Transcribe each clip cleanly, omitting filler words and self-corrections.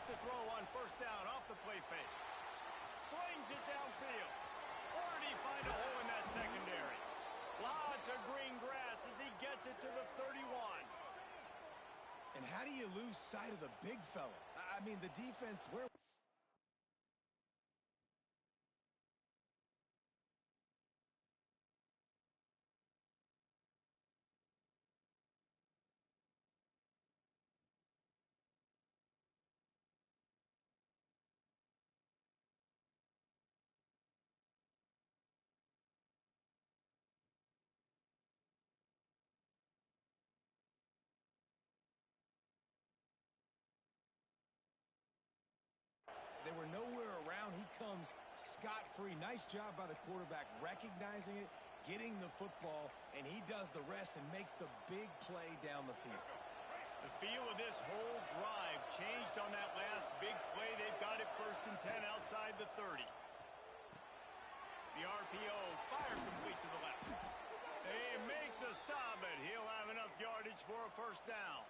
to throw on first down off the play fake. Slings it downfield. Or did he find a hole in that secondary? Lots of green grass as he gets it to the 31. And how do you lose sight of the big fella? I mean, the defense, where... They were nowhere around. He comes scot-free. Nice job by the quarterback recognizing it, getting the football, and he does the rest and makes the big play down the field. The feel of this whole drive changed on that last big play. They've got it 1st and 10 outside the 30. The RPO, fire complete to the left. They make the stop, but he'll have enough yardage for a first down.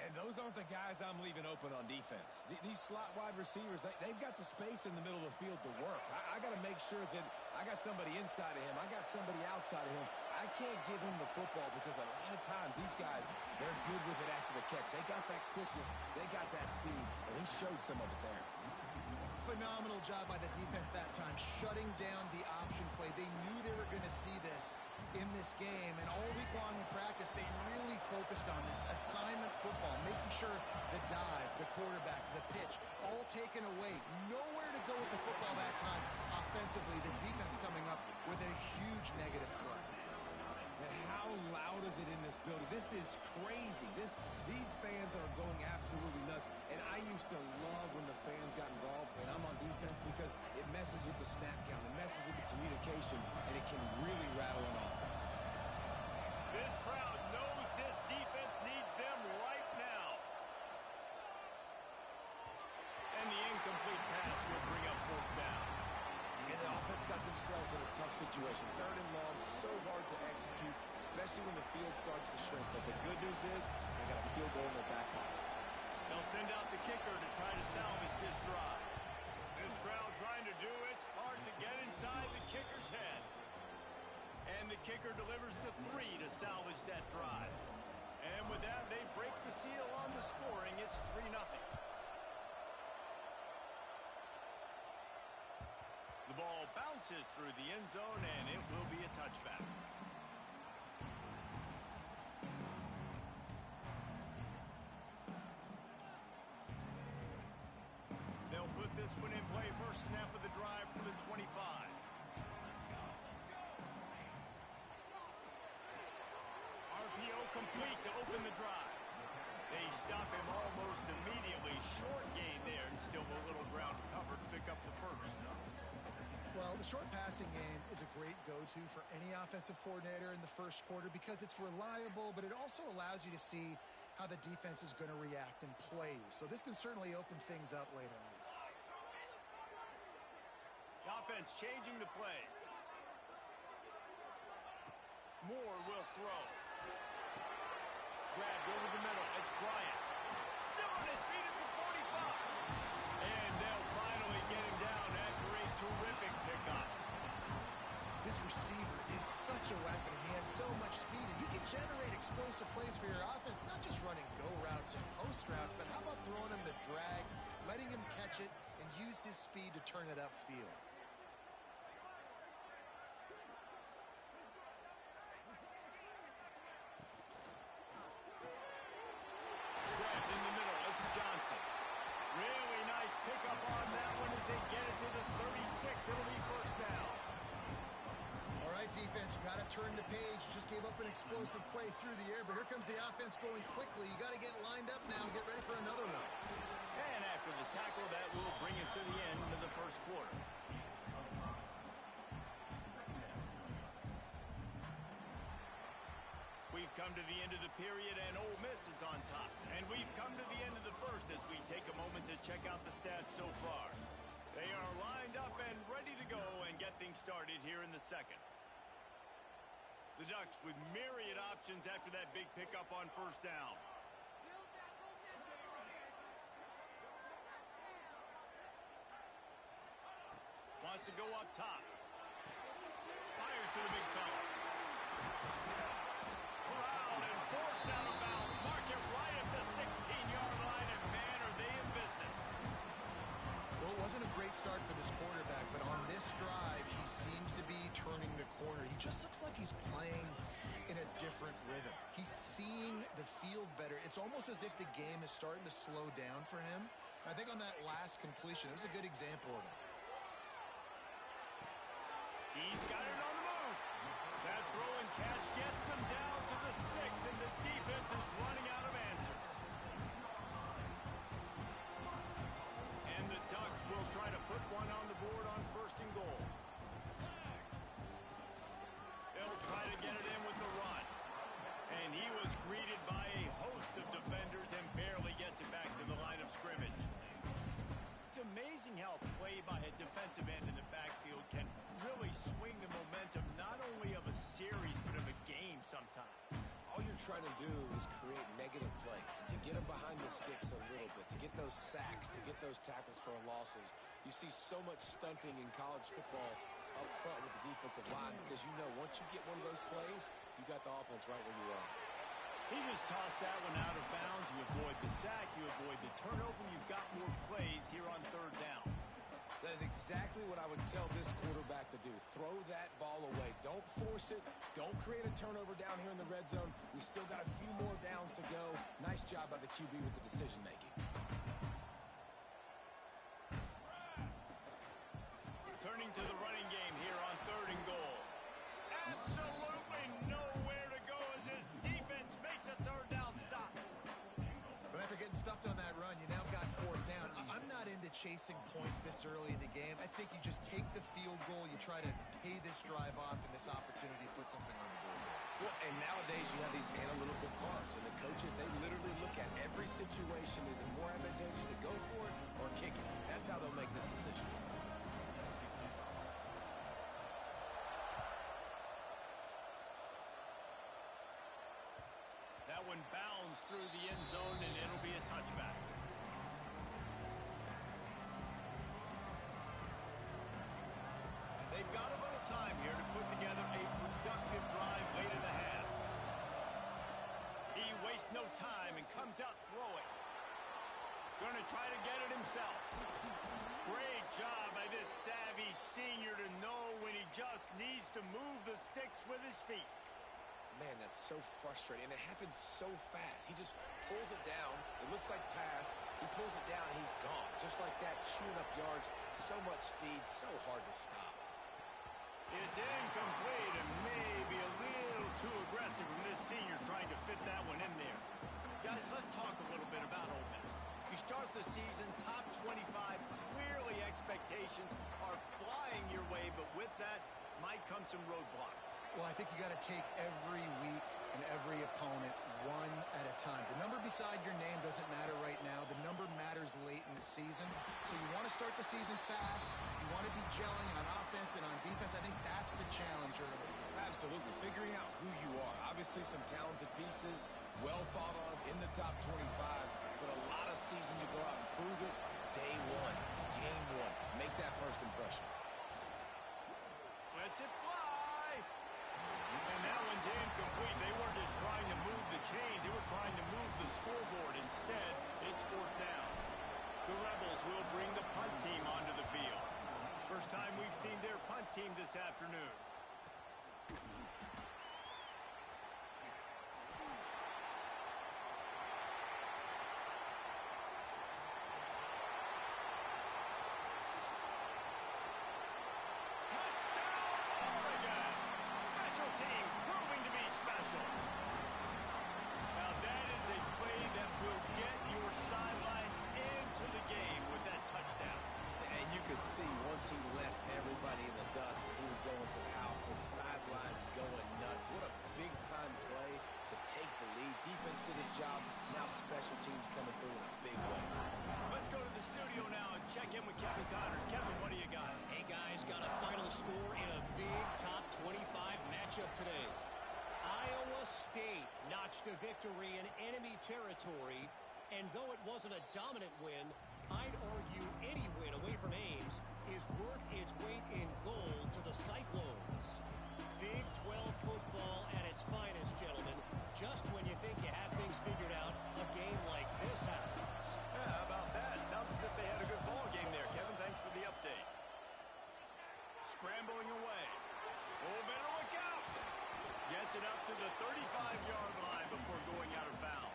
And those aren't the guys I'm leaving open on defense. These slot wide receivers, they've got the space in the middle of the field to work. I got to make sure that I got somebody inside of him. I got somebody outside of him. I can't give him the football because a lot of times these guys, they're good with it after the catch. They got that quickness. They got that speed, and he showed some of it there. Phenomenal job by the defense that time, shutting down the option play. They knew they were going to see this in this game, and all week long in practice, they really focused on this assignment football, making sure the dive, the quarterback, the pitch, all taken away. Nowhere to go with the football that time. Offensively, the defense coming up with a huge negative play. And how loud is it in this building? This is crazy. These fans are going absolutely nuts. And I used to love when the fans got involved, and I'm on defense, because it messes with the snap count. It messes with the communication, and it can really rattle an offense. This crowd knows this defense needs them right now. And the incomplete pass will bring up 4th down. And the offense got themselves in a tough situation. 3rd and long, so hard to execute, especially when the field starts to shrink. But the good news is they got a field goal in their back pocket. They'll send out the kicker to try to salvage this drive. This crowd trying to do its part to get inside the kicker's head. And the kicker delivers the 3 to salvage that drive. And with that, they break the seal on the scoring. It's 3-0. The ball bounces through the end zone, and it will be a touchback. They'll put this one in play. First snap of the drive from the 25. RPO complete to open the drive. They stop him almost immediately. Short gain there, and still a little ground to cover to pick up the first. Well, the short passing game is a great go-to for any offensive coordinator in the first quarter because it's reliable, but it also allows you to see how the defense is going to react and play. So this can certainly open things up later on. The offense changing the play. Moore will throw. Grabbed over the middle. It's Bryant. Still on his feet at the 45. And they'll finally get him down after a terrific pickup. This receiver is such a weapon. He has so much speed, and he can generate explosive plays for your offense, not just running go routes and post routes, but how about throwing him the drag, letting him catch it, and use his speed to turn it upfield. Grabbed in the middle. It's Johnson. Really nice pickup on that one as they get it to the 36. It'll be first down. All right, defense, you got to turn the page. You just gave up an explosive play through the air, but here comes the offense going quickly. You got to get lined up now and get ready for another one. And after the tackle, that will bring us to the end of the first quarter. We've come to the end of the period, and Ole Miss is on top. And we've come to the end of the first as we take a moment to check out the stats so far. They are lined up and ready to go and get things started here in the second. The Ducks with myriad options after that big pickup on first down. has to go up top. Fires to the big fella. Corralled and forced out of bounds. Mark it right at the 16-yard line, and man, are they in business. Well, it wasn't a great start for this quarterback, but on this drive, he seems to be turning the corner. He just looks like he's playing in a different rhythm. He's seeing the field better. It's almost as if the game is starting to slow down for him. I think on that last completion, it was a good example of that. He's got it on the move. That throw and catch gets them down to the 6, and the defense is running out of answers. And the Ducks will try to put one on the board on 1st and goal. They'll try to get it in with the run. And he was greeted by a host of defenders and barely gets it back to the line of scrimmage. It's amazing how play by a defensive end in the backfield can really swing the momentum not only of a series but of a game sometimes. All you're trying to do is create negative plays, to get them behind the sticks a little bit, to get those sacks, to get those tackles for losses. You see so much stunting in college football up front with the defensive line because you know once you get one of those plays, you got the offense right where you are. He just tossed that one out of bounds. You avoid the sack, you avoid the turnover. You've got more plays here on 3rd down. That is exactly what I would tell this quarterback to do. Throw that ball away. Don't force it. Don't create a turnover down here in the red zone. We still got a few more downs to go. Nice job by the QB with the decision-making. Turning to the running game here on 3rd and goal. Absolutely nowhere to go as his defense makes a 3rd down stop. But after getting stuffed on that run, you now got 4th down. I'm not into chasing points this early in the game. I think you just take the field goal. You try to pay this drive off and this opportunity to put something on the board. Well, and nowadays you have these analytical cards, and the coaches, they literally look at every situation. Is it more advantageous to go for it or kick it? That's how they'll make this decision. That one bounds through the end zone, and it'll be a touchback. They've got a little time here to put together a productive drive late in the half. He wastes no time and comes out throwing. Going to try to get it himself. Great job by this savvy senior to know when he just needs to move the sticks with his feet. Man, that's so frustrating, and it happens so fast. He just pulls it down. It looks like pass. He pulls it down, and he's gone. Just like that, chewing up yards. So much speed, so hard to stop. It's incomplete and maybe a little too aggressive from this senior trying to fit that one in there. Guys, let's talk a little bit about Ole Miss. You start the season top 25. Clearly expectations are flying your way, but with that might come some roadblocks. Well, I think you got to take every week and every opponent one at a time. The number beside your name doesn't matter right now. The number matters late in the season. So you want to start the season fast. You want to be gelling on offense and on defense. I think that's the challenge early. Absolutely. Figuring out who you are. Obviously some talented pieces, well thought of in the top 25, but a lot of season to go out and prove it. Day one, game one. Make that first impression. Lets it fly. And that one's incomplete. They weren't just trying to move the chains. They were trying to move the scoreboard. Instead, it's 4th down. The Rebels will bring the punt team onto the field. First time we've seen their punt team this afternoon. Teams proving to be special. Now that is a play that will get your sidelines into the game with that touchdown. And you could see once he left everybody in the dust, he was going to the house. The sidelines going nuts. What a big-time play to take the lead. Defense did his job. Now special teams coming through in a big way. Let's go to the studio now and check in with Kevin Connors. Kevin, what do you got? Hey, guys, got a final score in a big top 25 matchup today. Iowa State notched a victory in enemy territory And though it wasn't a dominant win, I'd argue any win away from Ames is worth its weight in gold to the Cyclones. Big 12 football at its finest, gentlemen. Just when you think you have things figured out, a game like this happens. Yeah, how about that? Sounds as if they had a good ball game there, Kevin. Thanks for the update. Scrambling away. Oh, better look out. Gets it up to the 35-yard line before going out of bounds.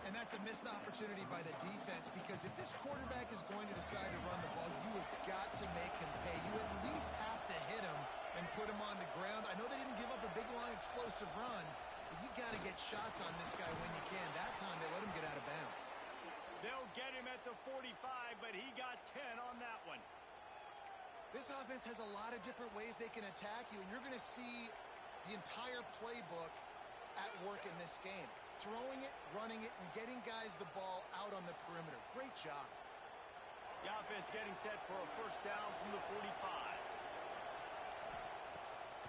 And that's a missed opportunity by the defense, because if this quarterback is going to decide to run the ball, you have got to make him pay. You at least have to hit him and put him on the ground. I know they didn't give up a big, long, explosive run, but you got to get shots on this guy when you can. That time they let him get out of bounds. They'll get him at the 45, but he got 10 on that one. This offense has a lot of different ways they can attack you, and you're going to see the entire playbook at work in this game. Throwing it, running it, and getting guys the ball out on the perimeter. Great job. The offense getting set for a first down from the 45.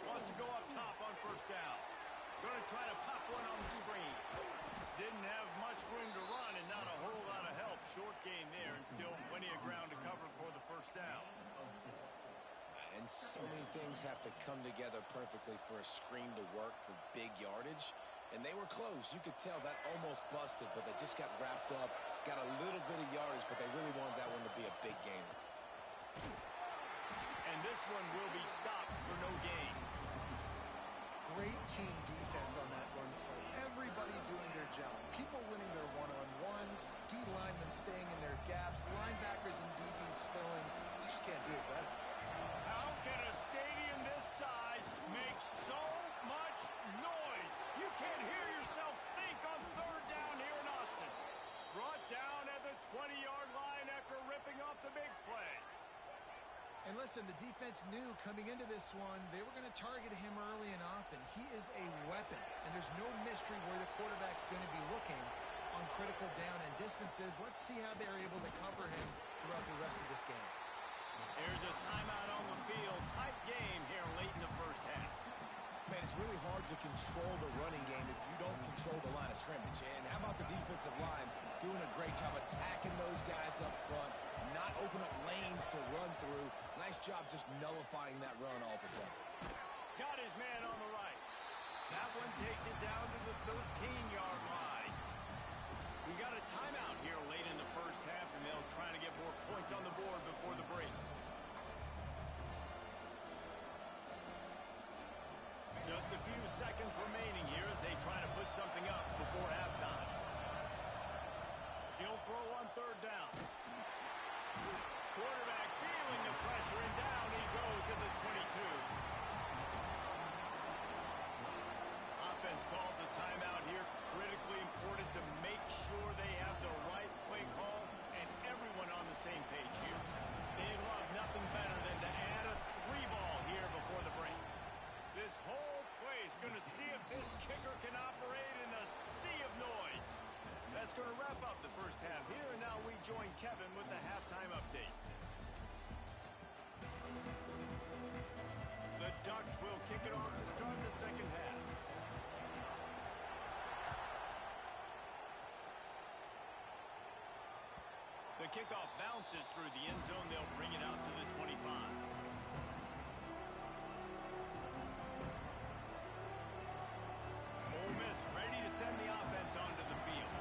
Wants to go up top on first down. Going to try to pop one on the screen. Didn't have much room to run and not a whole lot of help. Short gain there and still plenty of ground to cover for the first down. And so many things have to come together perfectly for a screen to work for big yardage. And they were close. You could tell that almost busted, but they just got wrapped up, got a little bit of yardage, but they really wanted that one to be a big game. And this one will be stopped for no gain. Great team defense on that run play. Everybody doing their job. People winning their one-on-ones, D linemen staying in their gaps, linebackers and DBs filling. You just can't do it better. How can a stadium this size make so much noise? You can't hear yourself think on third down here in Austin. Brought down at the 20-yard line after ripping off the big play. And listen, the defense knew coming into this one, they were going to target him early and often. He is a weapon, and there's no mystery where the quarterback's going to be looking on critical down and distances. Let's see how they're able to cover him throughout the rest of this game. Here's a timeout on the field. Tight game here late in the first half. Man, it's really hard to control the running game if you don't control the line of scrimmage. And how about the defensive line doing a great job attacking those guys up front, not open up lanes to run through. Nice job just nullifying that run altogether. Got his man on the right. That one takes it down to the 13-yard line. We got a timeout here late in the first half, and they'll try to get more points on the board before the break. Just a few seconds remaining here as they try to put something up before halftime. He'll throw on third down. Quarterback feeling the pressure, and down he goes at the 22. Offense calls a timeout here. Critically important to make sure they have the right play call and everyone on the same page here. They'd love nothing better than to add a 3-ball here before the break. This whole play is going to see if this kicker can operate in a sea of noise. That's going to wrap up the first half here, and now we join Kevin with the halftime update. The Ducks will kick it off to start the second half. The kickoff bounces through the end zone. They'll bring it out to the 25. Ole Miss ready to send the offense onto the field.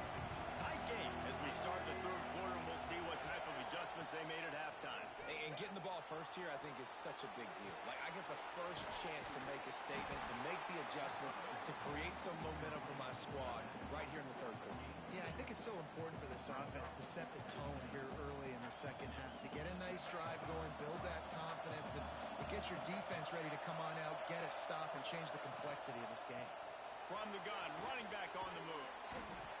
Tight game as we start the third quarter, and we'll see what type of adjustments they made at halftime. And getting the ball first here, I think, is such a big deal. Like, I get the first chance to make a statement, to make the adjustments, to create some momentum for my squad right here in the third quarter. Yeah, I think it's so important for this offense to set the tone here early in the second half, to get a nice drive going, build that confidence, and get your defense ready to come on out, get a stop, and change the complexity of this game. From the gun, running back on the move.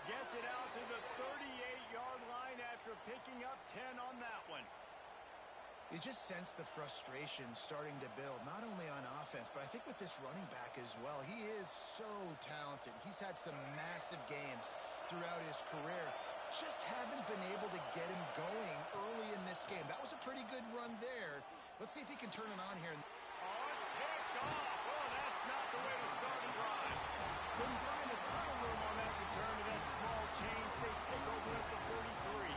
Gets it out to the 38-yard line after picking up 10 on that one. You just sense the frustration starting to build, not only on offense, but I think with this running back as well. He is so talented. He's had some massive games throughout his career. Just haven't been able to get him going early in this game. That was a pretty good run there. Let's see if he can turn it on here. Oh, it's picked off. Oh, that's not the way to start a drive. Couldn't find a ton of room on that return to that small change. They take over at the 33.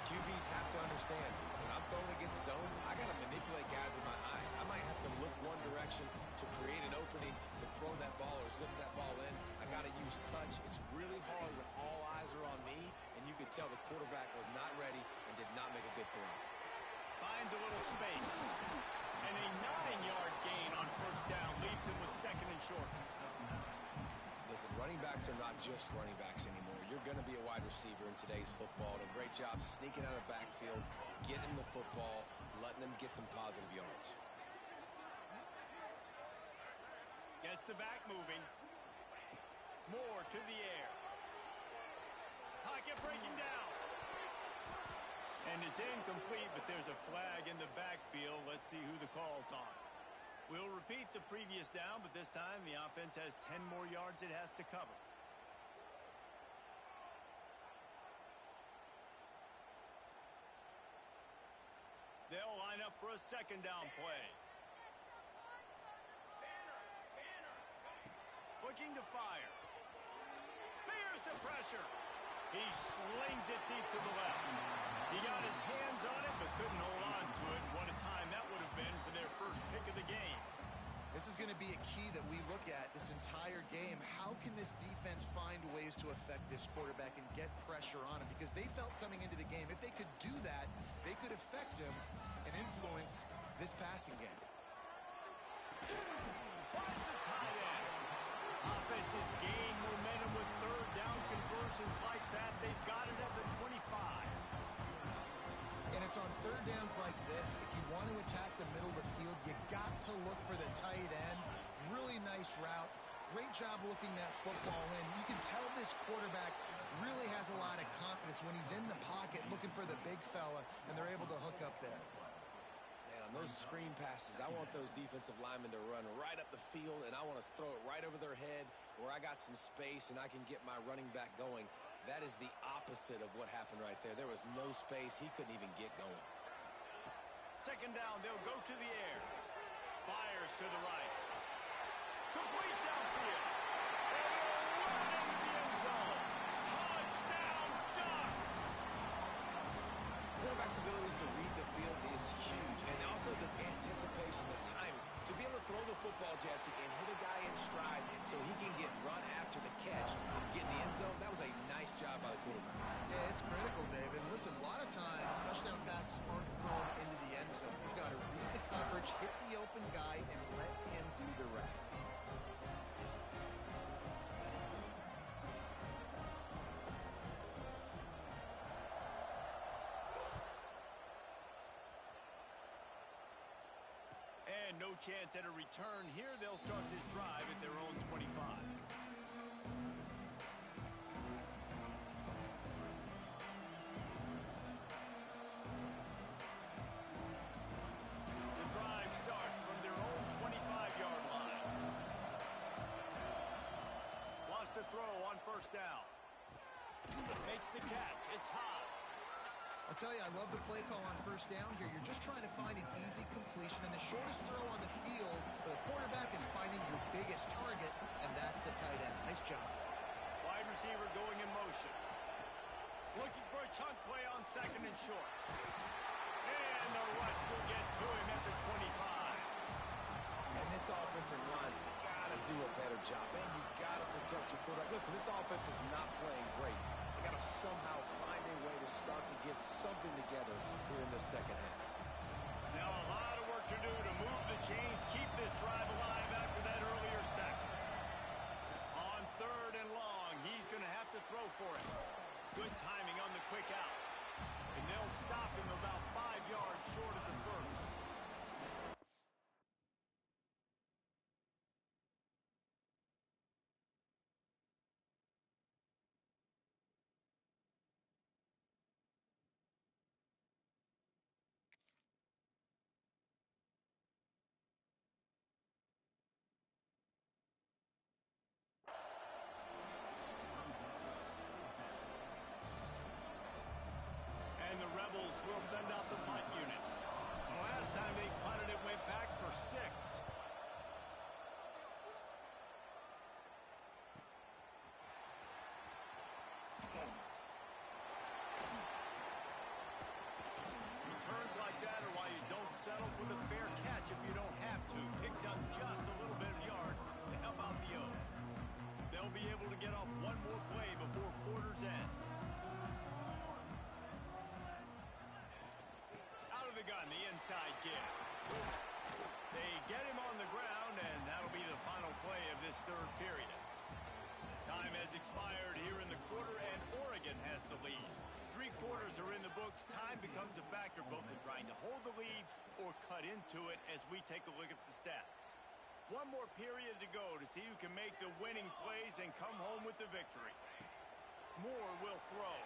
QBs have to understand, when I'm throwing against zones, I got to manipulate guys with my eyes. I might have to look one direction to create an opening to throw that ball or zip that ball in. I got to use touch. It's really hard when all eyes are on me, and you could tell the quarterback was not ready and did not make a good throw. Finds a little space. And a 9-yard gain on first down leaves him with second and short. Listen, running backs are not just running backs anymore. You're going to be a wide receiver in today's football. A great job sneaking out of the backfield, getting him the football, letting them get some positive yards. Gets the back moving. Moore to the air. Pocket breaking down. And it's incomplete, but there's a flag in the backfield. Let's see who the call's on. We'll repeat the previous down, but this time the offense has 10 more yards it has to cover. They'll line up for a second down play. Looking to fire. Fears the pressure. He slings it deep to the left. He got his hands on it, but couldn't hold on to it. What a time that would have been for their first pick of the game. This is going to be a key that we look at this entire game. How can this defense find ways to affect this quarterback and get pressure on him? Because they felt coming into the game, if they could do that, they could affect him and influence this passing game. What's the tight end? Offense has gained momentum with third down conversions like that. They've got it at the 25. And it's on third downs like this, if you want to attack the middle of the field, you got to look for the tight end. Really nice route. Great job looking that football in. You can tell this quarterback really has a lot of confidence when he's in the pocket looking for the big fella, and they're able to hook up there. Man, on those screen passes, I want those defensive linemen to run right up the field, and I want to throw it right over their head where I got some space and I can get my running back going. That is the opposite of what happened right there. There was no space. He couldn't even get going. Second down, they'll go to the air. Fires to the right. Complete downfield. And he'll run into the end zone. Touchdown, Ducks! Quarterback's abilities to read the field is huge. And also the anticipation, the timing. To be able to throw the football, Jesse, and hit a guy in stride so he can get run after the catch and get in the end zone, that was a nice job by the quarterback. Yeah, it's critical, David. And listen, a lot of times, touchdown passes aren't thrown into the end zone. You've got to read the coverage, hit the open guy, and let him do the rest. And no chance at a return here. They'll start this drive at their own 25. The drive starts from their own 25-yard line. Wants to throw on first down. Makes the catch. It's Haas. I'll tell you, I love the play call on first down here. You're just trying to find an easy completion, and the shortest throw on the field for the quarterback is finding your biggest target, and that's the tight end. Nice job. Wide receiver going in motion. Looking for a chunk play on second and short. And the rush will get to him at the 25. And this offensive line's got to do a better job. Man, you got to protect your quarterback. Listen, this offense is not playing great. They got to somehow find a way to start to get something together here in the second half. Now a lot of work to do to move the chains, keep this drive alive after that earlier sack. On third and long, he's going to have to throw for it. Good timing on the quick out. And they'll stop him about 5 yards short of the first. And the Rebels will send out the punt unit. The last time they punted, it went back for 6. settle for the fair catch if you don't have to. Picks up just a little bit of yards to help out the O. They'll be able to get off one more play before quarter's end. Out of the gun, the inside give. They get him on the ground, and that'll be the final play of this third period. Time has expired here in the quarter, and Oregon has the lead. 3 quarters are in the books. Time becomes a factor both in trying to hold the lead or cut into it as we take a look at the stats. One more period to go to see who can make the winning plays and come home with the victory. Moore will throw.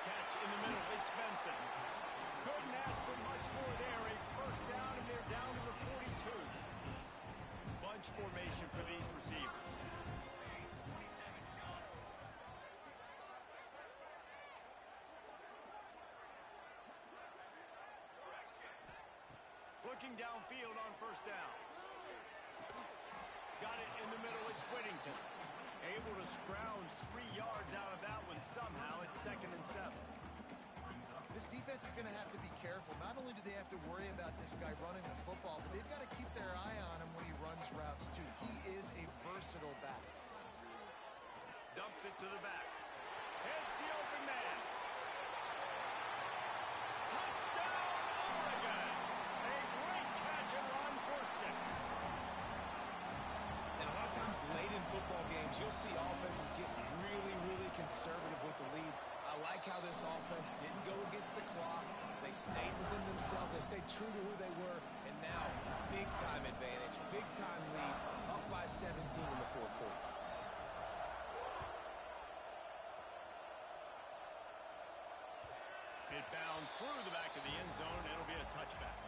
Catch in the middle. It's Benson. Couldn't ask for much more there. A first down, and they're down to the 42. Bunch formation for these receivers. Looking downfield on first down. Got it in the middle. It's Whittington. Able to scrounge 3 yards out of that one somehow. It's 2nd and 7. This defense is going to have to be careful. Not only do they have to worry about this guy running the football, but they've got to keep their eye on him when he runs routes, too. He is a versatile back. Dumps it to the back. Hits the open man. Touchdown, Oregon! A great catch and run for 6. And a lot of times late in football games, you'll see offenses get really, really conservative with the lead. I like how this offense didn't go against the clock. They stayed within themselves. They stayed true to who they were. And now, big-time advantage, big-time lead, up by 17 in the 4th quarter. It bounds through the back of the end zone. It'll be a touchback.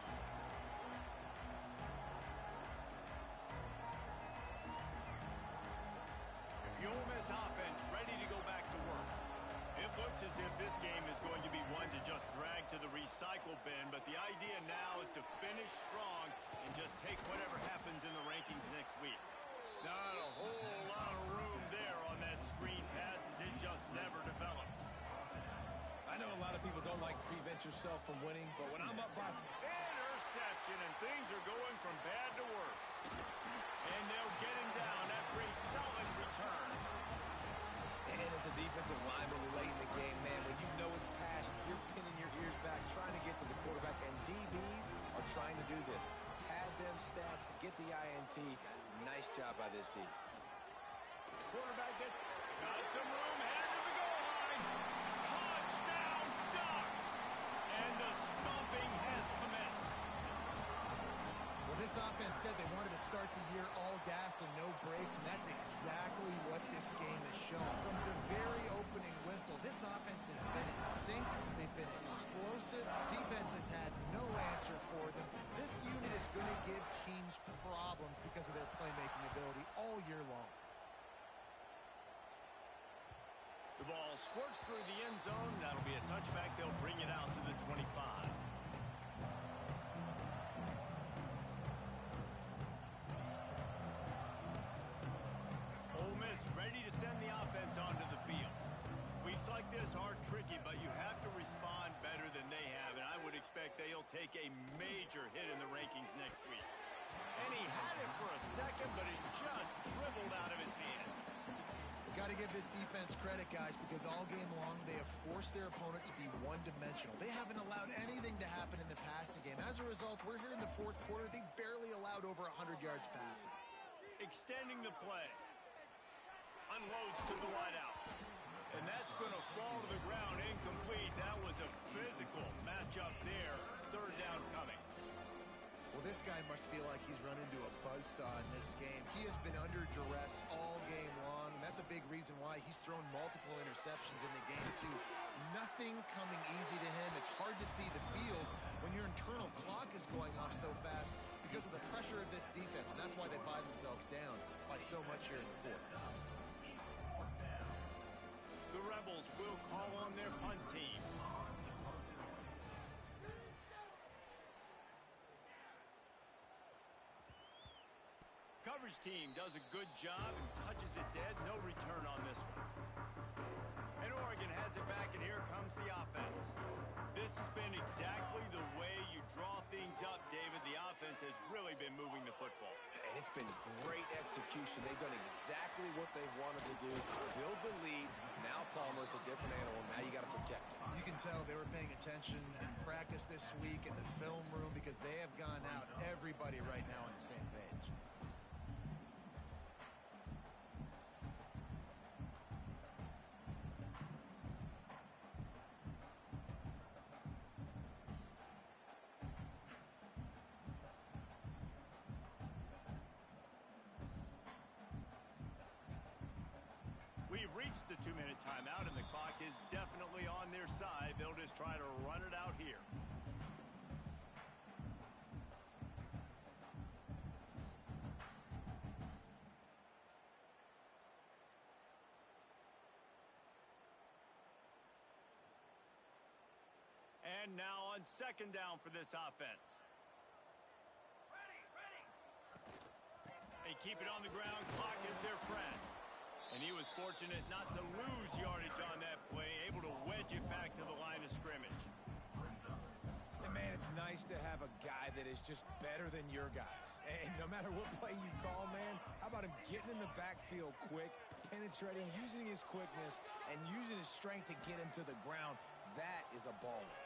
The Ole Miss offense ready to go back to work. It looks as if this game is going to be one to just drag to the recycle bin, but the idea now is to finish strong and just take whatever happens in the rankings next week. Not a whole lot of room there on that screen pass as it just never developed. I know a lot of people don't like prevent yourself from winning, but when I'm up by... Interception, and things are going from bad to worse. And they'll get him down after a solid return. And as a defensive lineman late in the game, man, when you know it's passed, you're pinning your ears back, trying to get to the quarterback, and DBs are trying to do this. Pad them stats, get the INT. Nice job by this D. Quarterback gets got some room, headed to the goal line. Touchdown, Ducks! And the stomping has commenced. Well, this offense said they wanted to start the year all gas and no brakes, and that's exactly what this game has shown. From the very opening whistle, this offense has been in sync. They've been explosive. Defense has had no answer for them. This unit is going to give teams problems because of their playmaking ability all year long. The ball squirts through the end zone. That'll be a touchback. They'll bring it out to the 25. Ole Miss ready to send the offense onto the field. Weeks like this are tricky, but you have to respond better than they have, and I would expect they'll take a major hit in the rankings next week. And he had it for a second, but it just dribbled out of his hands. Got to give this defense credit, guys, because all game long they have forced their opponent to be one-dimensional. They haven't allowed anything to happen in the passing game. As a result, we're here in the 4th quarter. They barely allowed over 100 yards passing. Extending the play. Unloads to the wideout. And that's going to fall to the ground incomplete. That was a physical matchup there. 3rd down coming. Well, this guy must feel like he's run into a buzzsaw in this game. He has been under duress all game long, and that's a big reason why he's thrown multiple interceptions in the game, too. Nothing coming easy to him. It's hard to see the field when your internal clock is going off so fast because of the pressure of this defense, and that's why they find themselves down by so much here in the 4th. The Rebels will call on their punt team. Coverage team does a good job and touches it dead. No return on this one. And Oregon has it back, and here comes the offense. This this has been exactly the way you draw things up, David. The offense has really been moving the football. And it's been great execution. They've done exactly what they've wanted to do. Build the lead. Now Palmer's a different animal. Now you got to protect it. You can tell they were paying attention in practice this week in the film room because they have gone out, everybody right now on the same page. We've reached the 2-minute timeout, and the clock is definitely on their side. They'll just try to run it out here. And now on second down for this offense. They keep it on the ground. Clock is their friend. And he was fortunate not to lose yardage on that play, able to wedge it back to the line of scrimmage. And man, it's nice to have a guy that is just better than your guys. And no matter what play you call, man, how about him getting in the backfield quick, penetrating, using his quickness, and using his strength to get him to the ground. That is a baller.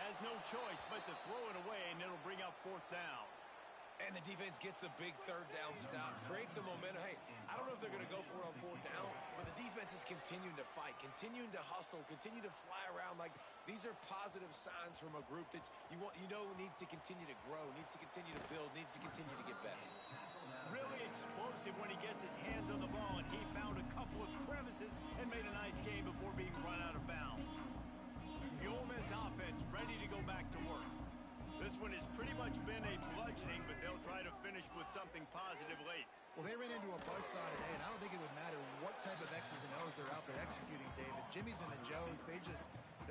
Has no choice but to throw it away, and it'll bring up fourth down. And the defense gets the big third down stop, creates some momentum. Hey, I don't know if they're going to go for it on fourth down, but the defense is continuing to fight, continuing to hustle, continue to fly around. Like, these are positive signs from a group that you know needs to continue to grow, needs to continue to build, needs to continue to get better. Really explosive when he gets his hands on the ball, and he found a couple of crevices and made a nice game before being run out of bounds. The Ole Miss offense ready to go back to work. This one has pretty much been a bludgeoning, but they'll try to finish with something positive late. Well, they ran into a buzzsaw today, and I don't think it would matter what type of X's and O's they're out there executing, David. Jimmy's and the Joes, they're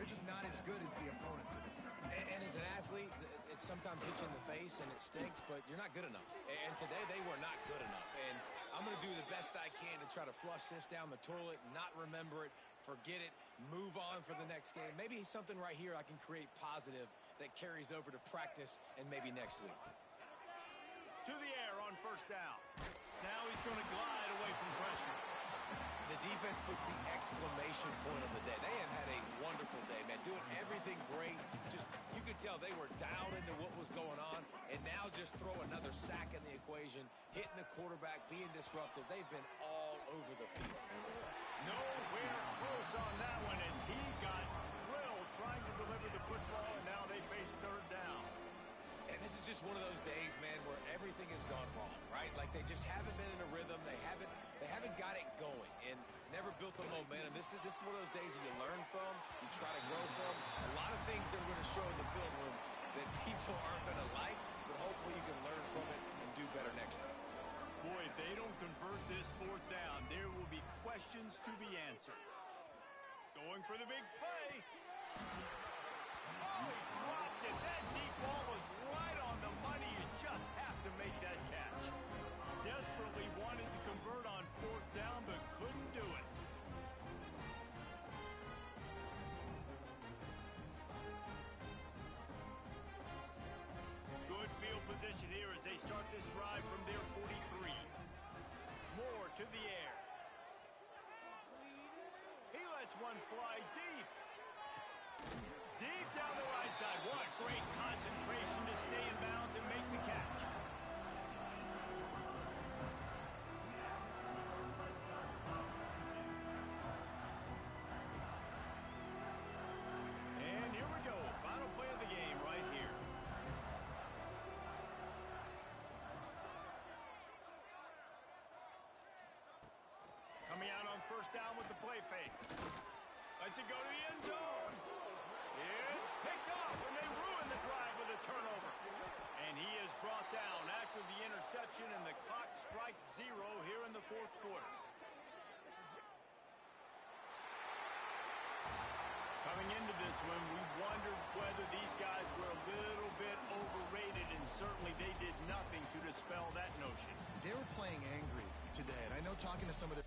just not as good as the opponent today. And as an athlete, it sometimes hits you in the face and it stinks, but you're not good enough. And today they were not good enough. And I'm going to do the best I can to try to flush this down the toilet, not remember it, forget it, move on for the next game. Maybe something right here I can create positive that carries over to practice and maybe next week. To the air on first down. Now he's going to glide away from pressure. The defense puts the exclamation point on the day. They have had a wonderful day, man, doing everything great. Just, you could tell they were dialed into what was going on, and now just throw another sack in the equation, hitting the quarterback, being disruptive. They've been all over the field. Nowhere close on that one as he got drilled trying to deliver the football, and now they face third down. And this is just one of those days, man, where everything has gone wrong, right? Like they just haven't been in a rhythm. They haven't got it going and never built the momentum. This is one of those days that you learn from, you try to grow from. A lot of things that we're going to show in the film room that people aren't going to like, but hopefully you can learn from it and do better next time. Boy, if they don't convert this fourth down, there will be questions to be answered. Going for the big play. Oh, he dropped it. That deep ball was right on the money. You just have to make that catch. Desperately wanted to convert on fourth down, but couldn't do it. Good field position here as they start this drive from their 43. Moore to the air. He lets one fly deep. Deep down the right side. What great concentration to stay in bounds and make the catch. And here we go. Final play of the game right here. Coming out on first down with the play fake. Lets it go to the end zone. It's picked off, and they ruin the drive with a turnover. And he is brought down after the interception, and the clock strikes 0 here in the fourth quarter. Coming into this one, we wondered whether these guys were a little bit overrated, and certainly they did nothing to dispel that notion. They were playing angry today, and I know talking to some of their